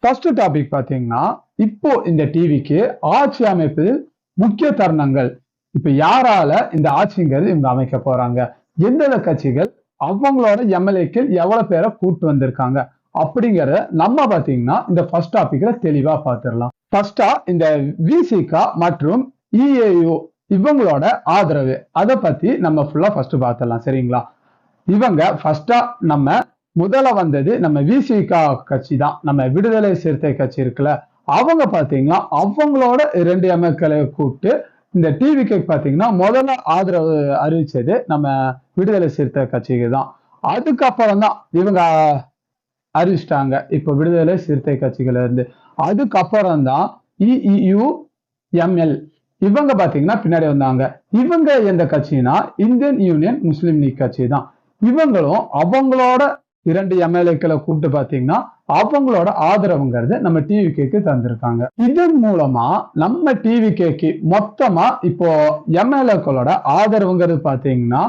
First topic பாத்தீங்கன்னா, இப்போ இந்த டிவிக்கு ஆட்சி அமைப்பதில் முக்கிய தருணங்கள். இப்ப யாரால இந்த ஆட்சிங்கிறது இவங்க அமைக்க போறாங்க? எந்தெந்த கட்சிகள் அவங்களோட எம்எல்ஏக்கள் எவ்வளவு பேரை கூட்டு வந்திருக்காங்க? அப்படிங்கறத நம்ம பாத்தீங்கன்னா இந்த ஃபர்ஸ்ட் டாபிக்ல தெளிவா பாத்துடலாம். ஃபர்ஸ்டா இந்த விசிகா மற்றும் இஏயு இவங்களோட ஆதரவு அதை பத்தி நம்ம ஃபுல்லா ஃபர்ஸ்ட் பாத்துடலாம். சரிங்களா? இவங்க ஃபர்ஸ்டா நம்ம முதல்ல வந்தது நம்ம விசிகா கட்சி தான். நம்ம விடுதலை சிறுத்தை கட்சி இருக்குல்ல, அவங்க பாத்தீங்கன்னா அவங்களோட 2 எம்எல்ஏக்களை கூப்பிட்டு இந்த டிவிக்கு பாத்தீங்கன்னா முதல்ல ஆதரவு அறிவிச்சது நம்ம விடுதலை சிறுத்தை கட்சிக்கு தான். அதுக்கப்புறம் தான் இவங்க அறிவிச்சிட்டாங்க இப்ப விடுதலை சிறுத்தை கட்சிகள் இருந்து. அதுக்கப்புறம் தான் இஇயுஎம்எல் இவங்க பாத்தீங்கன்னா பின்னாடி வந்தாங்க. இவங்க எந்த கட்சினா இந்தியன் யூனியன் முஸ்லிம் லீக் கட்சி தான். இவங்களும் அவங்களோட 2 எம்எல்ஏக்களை கூப்பிட்டு பாத்தீங்கன்னா அவங்களோட ஆதரவுங்கிறது நம்ம டிவிகேக்கு தந்திருக்காங்க. இதன் மூலமா நம்ம டிவிகேக்கு மொத்தமா இப்போ எம்எல்ஏக்களோட ஆதரவுங்கிறது பாத்தீங்கன்னா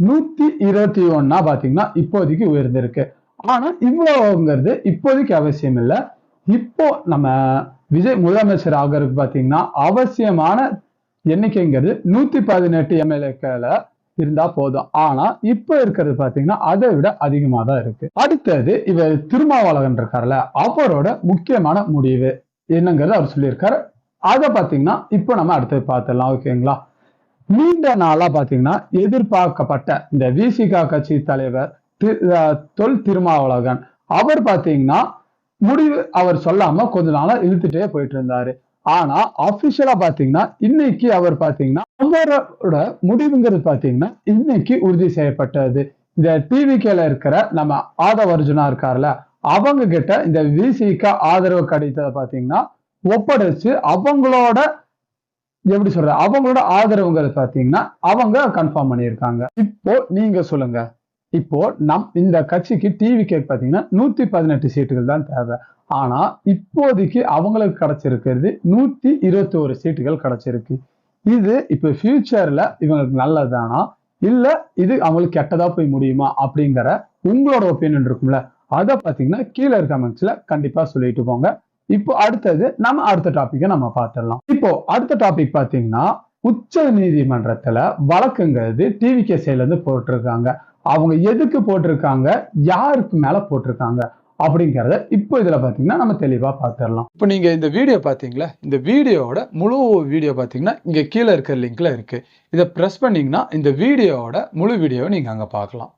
121 பாத்தீங்கன்னா இப்போதைக்கு உயர்ந்திருக்கு. ஆனா இவ்வளவுங்கிறது இப்போதைக்கு அவசியம் இல்லை. இப்போ நம்ம விஜய் முதலமைச்சர் ஆகிறதுக்கு பாத்தீங்கன்னா அவசியமான எண்ணிக்கைங்கிறது 118 எம்எல்ஏக்களை இருந்தா போதும். ஆனா இப்ப இருக்கிறது பாத்தீங்கன்னா அதை விட அதிகமா தான் இருக்கு. அடுத்தது இவர் திருமாவளவன் இருக்காருல்ல, அவரோட முக்கியமான முடிவு என்னங்கிறது அவர் சொல்லியிருக்காரு. அதை பாத்தீங்கன்னா இப்ப நம்ம அடுத்தது பார்த்துடலாம். ஓகேங்களா? நீண்ட நாளா பாத்தீங்கன்னா எதிர்பார்க்கப்பட்ட இந்த விசிகா கட்சி தலைவர் தொல் திருமாவளவன் அவர் பாத்தீங்கன்னா முடிவு அவர் சொல்லாம கொஞ்ச நாளா இழுத்துட்டே போயிட்டு இருந்தாரு. ஆனா அபிஷியலா பாத்தீங்கன்னா இன்னைக்கு அவர் பாத்தீங்கன்னா அவரோட முடிவுங்கிறது பாத்தீங்கன்னா இன்னைக்கு உறுதி செய்யப்பட்டது. இந்த டிவிகேல இருக்கிற நம்ம ஆதவ அர்ஜுனா இருக்காருல்ல, அவங்க கிட்ட இந்த விசிகா ஆதரவு கடிதத்தை பாத்தீங்கன்னா ஒப்படைச்சு அவங்களோட எப்படி சொல்ற அவங்களோட ஆதரவுங்கிறது பாத்தீங்கன்னா அவங்க கன்ஃபார்ம் பண்ணியிருக்காங்க. இப்போ நீங்க சொல்லுங்க, இப்போ இந்த கட்சிக்கு டிவிகே பாத்தீங்கன்னா 118 சீட்டுகள் தான் தேவை. ஆனா இப்போதைக்கு அவங்களுக்கு கிடைச்சிருக்கிறது 121 சீட்டுகள் கிடைச்சிருக்கு. இது இப்ப ஃபியூச்சர்ல இவங்களுக்கு நல்லதானா இல்ல இது அவங்களுக்கு கெட்டதா போய் முடியுமா அப்படிங்கிற உங்களோட ஒப்பீனியன் இருக்கும்ல, அதை பாத்தீங்கன்னா கீழே இருக்க கமெண்ட்ஸ்ல கண்டிப்பா சொல்லிட்டு போங்க. இப்போ அடுத்தது நம்ம அடுத்த டாபிக்கை நம்ம பார்த்துடலாம். இப்போ அடுத்த டாபிக் பாத்தீங்கன்னா உச்ச நீதிமன்றத்துல வழக்குங்கிறது டிவிகே சைட்ல இருந்து போட்டிருக்காங்க. அவங்க எதுக்கு போட்டிருக்காங்க, யாருக்கு மேல போட்டிருக்காங்க அப்படிங்கிறத இப்போ இதுல பாத்தீங்கன்னா நம்ம தெளிவா பார்த்துடலாம். இப்போ நீங்க இந்த வீடியோ பாத்தீங்களா, இந்த வீடியோவோட முழு வீடியோ பாத்தீங்கன்னா இங்க கீழே இருக்க லிங்க்ல இருக்கு. இதை பிரஸ் பண்ணீங்கன்னா இந்த வீடியோவோட முழு வீடியோவை நீங்க அங்க பார்க்கலாம்.